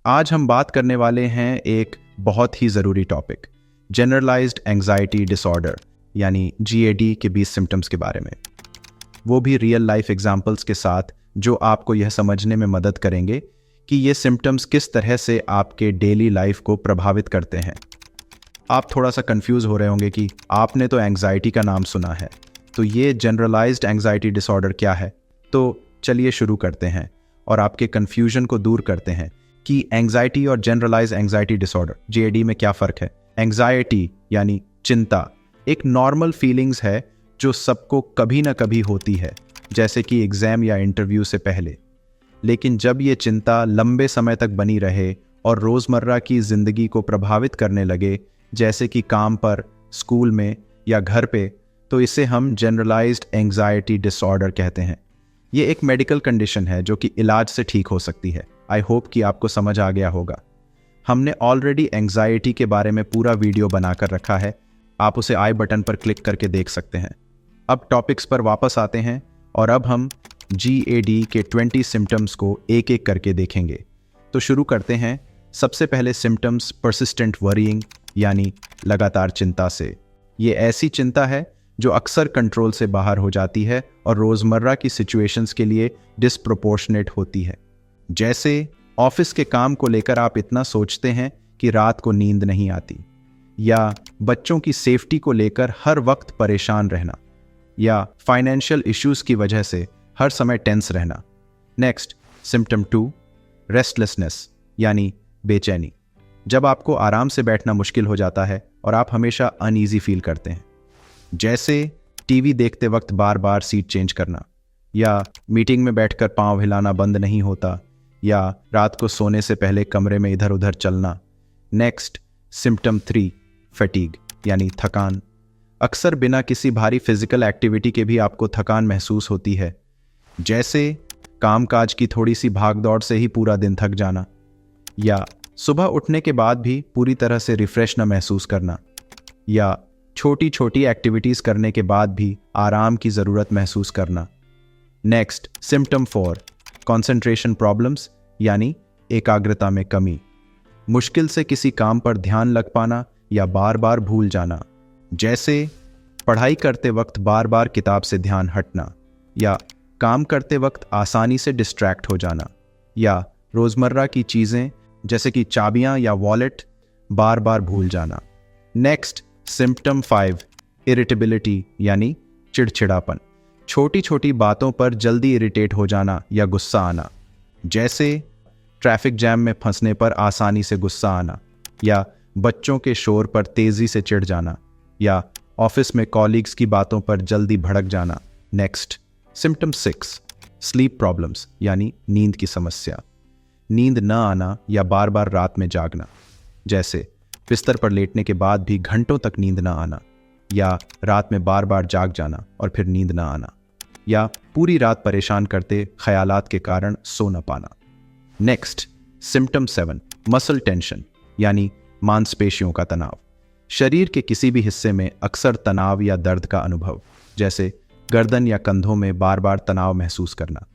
आज हम बात करने वाले हैं एक बहुत ही ज़रूरी टॉपिक, जनरलाइज्ड एंग्जाइटी डिसऑर्डर यानी जीएडी के 20 सिम्टम्स के बारे में। वो भी रियल लाइफ एग्जाम्पल्स के साथ जो आपको यह समझने में मदद करेंगे कि ये सिम्टम्स किस तरह से आपके डेली लाइफ को प्रभावित करते हैं। आप थोड़ा सा कंफ्यूज हो रहे होंगे कि आपने तो एंग्जाइटी का नाम सुना है, तो ये जनरलाइज्ड एंग्जाइटी डिसऑर्डर क्या है। तो चलिए शुरू करते हैं और आपके कंफ्यूजन को दूर करते हैं कि एंग्जाइटी और जनरलाइज्ड एंग्जाइटी डिसऑर्डर जेएडी में क्या फ़र्क है। एंग्जाइटी यानी चिंता एक नॉर्मल फीलिंग्स है जो सबको कभी ना कभी होती है, जैसे कि एग्ज़ाम या इंटरव्यू से पहले। लेकिन जब ये चिंता लंबे समय तक बनी रहे और रोज़मर्रा की ज़िंदगी को प्रभावित करने लगे, जैसे कि काम पर, स्कूल में या घर पे, तो इसे हम जनरलाइज्ड एंग्जाइटी डिसऑर्डर कहते हैं। ये एक मेडिकल कंडीशन है जो कि इलाज से ठीक हो सकती है। आई होप कि आपको समझ आ गया होगा। हमने ऑलरेडी एंग्जाइटी के बारे में पूरा वीडियो बनाकर रखा है, आप उसे आई बटन पर क्लिक करके देख सकते हैं। अब टॉपिक्स पर वापस आते हैं और अब हम जीएडी के 20 सिम्टम्स को एक एक करके देखेंगे। तो शुरू करते हैं। सबसे पहले सिम्टम्स परसिस्टेंट वरीइंग यानी लगातार चिंता से। ये ऐसी चिंता है जो अक्सर कंट्रोल से बाहर हो जाती है और रोज़मर्रा की सिचुएशंस के लिए डिसप्रोपोर्शनेट होती है। जैसे ऑफिस के काम को लेकर आप इतना सोचते हैं कि रात को नींद नहीं आती, या बच्चों की सेफ्टी को लेकर हर वक्त परेशान रहना, या फाइनेंशियल इश्यूज की वजह से हर समय टेंस रहना। नेक्स्ट, सिम्टम 2, रेस्टलेसनेस यानी बेचैनी। जब आपको आराम से बैठना मुश्किल हो जाता है और आप हमेशा अनईजी फील करते हैं, जैसे टीवी देखते वक्त बार बार सीट चेंज करना, या मीटिंग में बैठकर पांव हिलाना बंद नहीं होता, या रात को सोने से पहले कमरे में इधर उधर चलना। नेक्स्ट, सिम्टम 3, फटीग यानी थकान। अक्सर बिना किसी भारी फिजिकल एक्टिविटी के भी आपको थकान महसूस होती है, जैसे कामकाज की थोड़ी सी भागदौड़ से ही पूरा दिन थक जाना, या सुबह उठने के बाद भी पूरी तरह से रिफ्रेश न महसूस करना, या छोटी छोटी एक्टिविटीज करने के बाद भी आराम की ज़रूरत महसूस करना। नेक्स्ट, सिम्टम 4, कंसंट्रेशन प्रॉब्लम्स यानी एकाग्रता में कमी। मुश्किल से किसी काम पर ध्यान लग पाना या बार बार भूल जाना, जैसे पढ़ाई करते वक्त बार बार किताब से ध्यान हटना, या काम करते वक्त आसानी से डिस्ट्रैक्ट हो जाना, या रोज़मर्रा की चीज़ें जैसे कि चाबियां या वॉलेट बार बार भूल जाना। नेक्स्ट, सिम्टम 5, इरिटेबिलिटी यानी चिड़चिड़ापन। छोटी छोटी बातों पर जल्दी इरिटेट हो जाना या गुस्सा आना, जैसे ट्रैफिक जैम में फंसने पर आसानी से गुस्सा आना, या बच्चों के शोर पर तेजी से चिढ़ जाना, या ऑफिस में कॉलीग्स की बातों पर जल्दी भड़क जाना। नेक्स्ट, सिम्टम 6, स्लीप प्रॉब्लम्स यानी नींद की समस्या। नींद न आना या बार बार रात में जागना, जैसे बिस्तर पर लेटने के बाद भी घंटों तक नींद न आना, या रात में बार बार जाग जाना और फिर नींद न आना, या पूरी रात परेशान करते ख्यालात के कारण सो न पाना। नेक्स्ट, सिम्टम 7, मसल टेंशन यानी मांसपेशियों का तनाव। शरीर के किसी भी हिस्से में अक्सर तनाव या दर्द का अनुभव, जैसे गर्दन या कंधों में बार बार तनाव महसूस करना,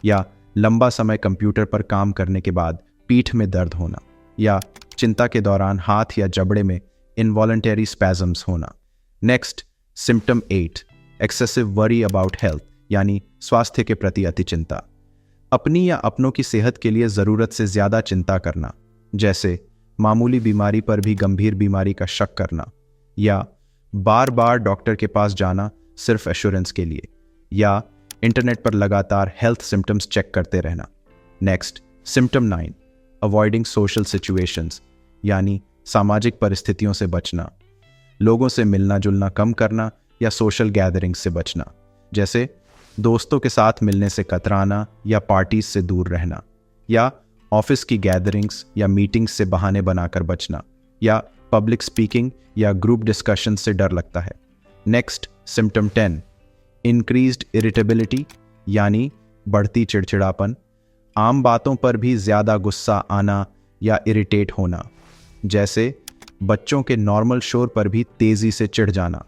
या लंबा समय कंप्यूटर पर काम करने के बाद पीठ में दर्द होना, या चिंता के दौरान हाथ या जबड़े में इनवॉलंटरी स्पैज़म्स होना। Next, symptom 8, excessive worry about health यानी स्वास्थ्य के प्रति अति चिंता। अपनी या अपनों की सेहत के लिए ज़रूरत से ज़्यादा चिंता करना, जैसे मामूली बीमारी पर भी गंभीर बीमारी का शक करना, या बार बार डॉक्टर के पास जाना सिर्फ एश्योरेंस के लिए, या इंटरनेट पर लगातार हेल्थ सिम्टम्स चेक करते रहना। Next, symptom 9, avoiding social situations यानी सामाजिक परिस्थितियों से बचना। लोगों से मिलना जुलना कम करना या सोशल गैदरिंग्स से बचना, जैसे दोस्तों के साथ मिलने से कतराना या पार्टीज से दूर रहना, या ऑफिस की गैदरिंग्स या मीटिंग्स से बहाने बनाकर बचना, या पब्लिक स्पीकिंग या ग्रुप डिस्कशन से डर लगता है। नेक्स्ट, सिम्टम 10, इंक्रीज्ड इरिटेबिलिटी यानी बढ़ती चिड़चिड़ापन। आम बातों पर भी ज़्यादा गुस्सा आना या इरिटेट होना, जैसे बच्चों के नॉर्मल शोर पर भी तेज़ी से चिढ़ जाना,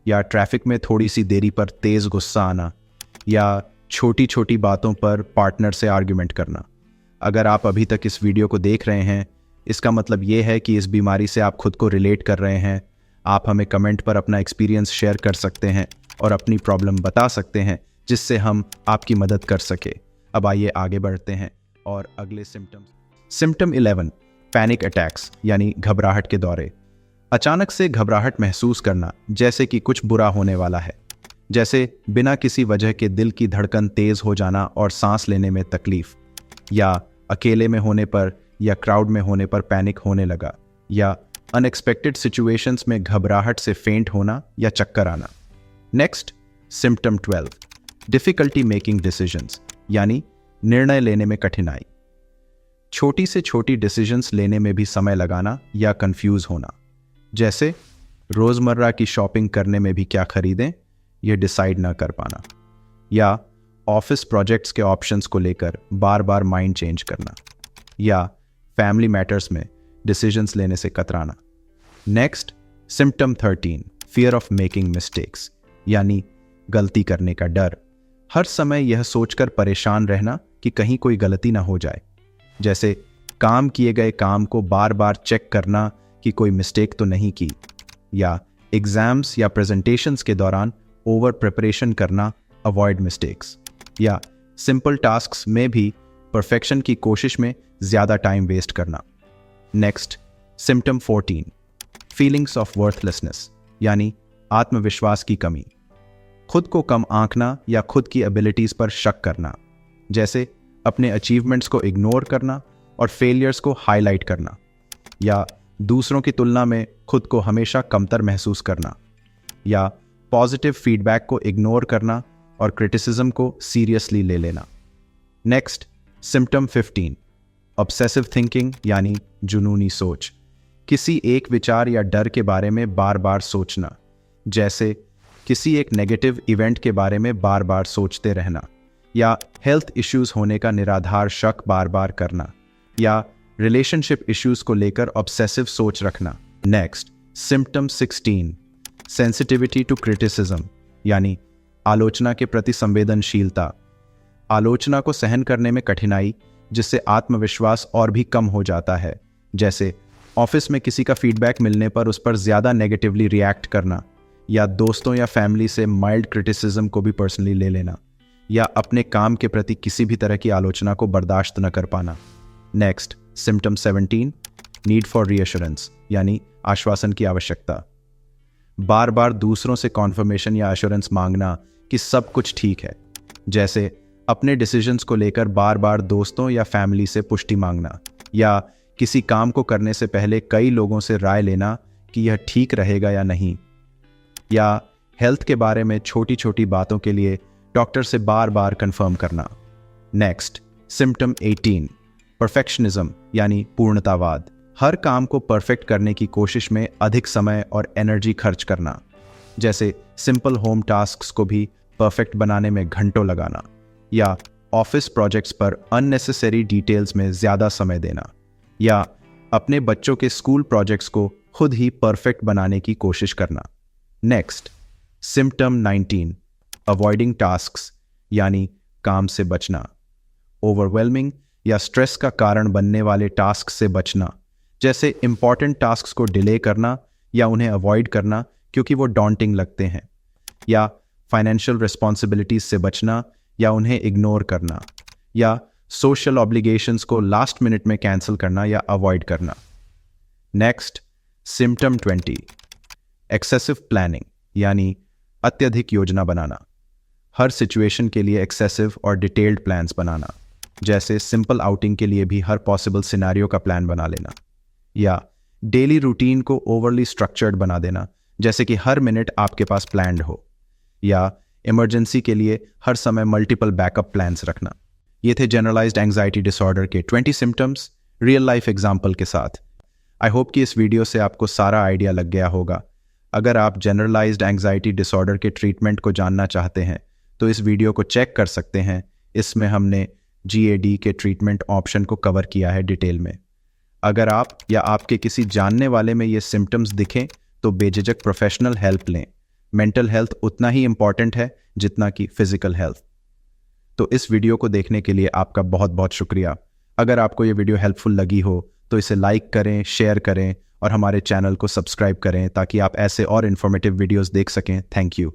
या ट्रैफिक में थोड़ी सी देरी पर तेज़ गुस्सा आना, या छोटी छोटी बातों पर पार्टनर से आर्ग्यूमेंट करना। अगर आप अभी तक इस वीडियो को देख रहे हैं, इसका मतलब ये है कि इस बीमारी से आप खुद को रिलेट कर रहे हैं। आप हमें कमेंट पर अपना एक्सपीरियंस शेयर कर सकते हैं और अपनी प्रॉब्लम बता सकते हैं, जिससे हम आपकी मदद कर सके। अब आइए आगे बढ़ते हैं और अगले सिम्टम 11, पैनिक अटैक्स यानी घबराहट के दौरे। अचानक से घबराहट महसूस करना, जैसे कि कुछ बुरा होने वाला है, जैसे बिना किसी वजह के दिल की धड़कन तेज हो जाना और सांस लेने में तकलीफ, या अकेले में होने पर या क्राउड में होने पर पैनिक होने लगा, या अनएक्सपेक्टेड सिचुएशंस में घबराहट से फेंट होना या चक्कर आना। Next, symptom 12, difficulty making decisions यानी निर्णय लेने में कठिनाई। छोटी से छोटी डिसीजंस लेने में भी समय लगाना या कंफ्यूज होना, जैसे रोजमर्रा की शॉपिंग करने में भी क्या खरीदें यह डिसाइड ना कर पाना, या ऑफिस प्रोजेक्ट्स के ऑप्शंस को लेकर बार बार माइंड चेंज करना, या फैमिली मैटर्स में डिसीजंस लेने से कतराना। Next, symptom 13, fear of making mistakes यानी गलती करने का डर। हर समय यह सोचकर परेशान रहना कि कहीं कोई गलती ना हो जाए, जैसे काम किए गए काम को बार बार चेक करना कि कोई मिस्टेक तो नहीं की, या एग्जाम्स या प्रेजेंटेशंस के दौरान ओवर प्रिपरेशन करना, अवॉइड मिस्टेक्स, या सिंपल टास्क्स में भी परफेक्शन की कोशिश में ज़्यादा टाइम वेस्ट करना। Next, symptom 14, feelings of worthlessness यानी आत्मविश्वास की कमी। खुद को कम आंकना या खुद की एबिलिटीज़ पर शक करना, जैसे अपने अचीवमेंट्स को इग्नोर करना और फेलियर्स को हाईलाइट करना, या दूसरों की तुलना में खुद को हमेशा कमतर महसूस करना, या पॉजिटिव फीडबैक को इग्नोर करना और क्रिटिसिज्म को सीरियसली ले लेना। नेक्स्ट, सिम्टम 15, ऑब्सेसिव थिंकिंग यानी जुनूनी सोच। किसी एक विचार या डर के बारे में बार बार सोचना, जैसे किसी एक नेगेटिव इवेंट के बारे में बार बार सोचते रहना, या हेल्थ इश्यूज होने का निराधार शक बार बार करना, या रिलेशनशिप इश्यूज को लेकर ऑब्सेसिव सोच रखना। Next, symptom 16, sensitivity to criticism यानी आलोचना के प्रति संवेदनशीलता। आलोचना को सहन करने में कठिनाई, जिससे आत्मविश्वास और भी कम हो जाता है, जैसे ऑफिस में किसी का फीडबैक मिलने पर उस पर ज़्यादा नेगेटिवली रिएक्ट करना, या दोस्तों या फैमिली से माइल्ड क्रिटिसिज्म को भी पर्सनली ले लेना, या अपने काम के प्रति किसी भी तरह की आलोचना को बर्दाश्त न कर पाना। Next, symptom 17, need for reassurance यानी आश्वासन की आवश्यकता। बार बार दूसरों से कॉन्फर्मेशन या एश्योरेंस मांगना कि सब कुछ ठीक है, जैसे अपने डिसीजंस को लेकर बार बार दोस्तों या फैमिली से पुष्टि मांगना, या किसी काम को करने से पहले कई लोगों से राय लेना कि यह ठीक रहेगा या नहीं, या हेल्थ के बारे में छोटी छोटी बातों के लिए डॉक्टर से बार बार कंफर्म करना। नेक्स्ट, सिम्टम 18, परफेक्शनिज्म यानी पूर्णतावाद। हर काम को परफेक्ट करने की कोशिश में अधिक समय और एनर्जी खर्च करना, जैसे सिंपल होम टास्क्स को भी परफेक्ट बनाने में घंटों लगाना, या ऑफिस प्रोजेक्ट्स पर अननेसेसरी डिटेल्स में ज़्यादा समय देना, या अपने बच्चों के स्कूल प्रोजेक्ट्स को खुद ही परफेक्ट बनाने की कोशिश करना। नेक्स्ट, सिम्टम 19, अवॉइडिंग टास्क्स यानी काम से बचना। ओवरवेलमिंग या स्ट्रेस का कारण बनने वाले टास्क से बचना, जैसे इंपॉर्टेंट टास्क्स को डिले करना या उन्हें अवॉइड करना क्योंकि वो डॉन्टिंग लगते हैं, या फाइनेंशियल रिस्पॉन्सिबिलिटीज से बचना या उन्हें इग्नोर करना, या सोशल ऑब्लिगेशंस को लास्ट मिनट में कैंसिल करना या अवॉइड करना। नेक्स्ट, सिम्टम 20, एक्सेसिव प्लानिंग यानी अत्यधिक योजना बनाना। हर सिचुएशन के लिए एक्सेसिव और डिटेल्ड प्लान्स बनाना, जैसे सिंपल आउटिंग के लिए भी हर पॉसिबल सिनेरियो का प्लान बना लेना, या डेली रूटीन को ओवरली स्ट्रक्चर्ड बना देना, जैसे कि हर मिनट आपके पास प्लान्ड हो, या इमरजेंसी के लिए हर समय मल्टीपल बैकअप प्लान्स रखना। ये थे जनरलाइज्ड एंग्जाइटी डिसऑर्डर के 20 सिम्टम्स रियल लाइफ एग्जाम्पल के साथ। आई होप कि इस वीडियो से आपको सारा आइडिया लग गया होगा। अगर आप जनरलाइज्ड एंग्जाइटी डिसऑर्डर के ट्रीटमेंट को जानना चाहते हैं तो इस वीडियो को चेक कर सकते हैं। इसमें हमने GAD के ट्रीटमेंट ऑप्शन को कवर किया है डिटेल में। अगर आप या आपके किसी जानने वाले में ये सिम्टम्स दिखें तो बेझिझक प्रोफेशनल हेल्प लें। मेंटल हेल्थ उतना ही इम्पॉर्टेंट है जितना कि फिजिकल हेल्थ। तो इस वीडियो को देखने के लिए आपका बहुत बहुत शुक्रिया। अगर आपको ये वीडियो हेल्पफुल लगी हो तो इसे लाइक करें, शेयर करें और हमारे चैनल को सब्सक्राइब करें ताकि आप ऐसे और इन्फॉर्मेटिव वीडियोस देख सकें। Thank you.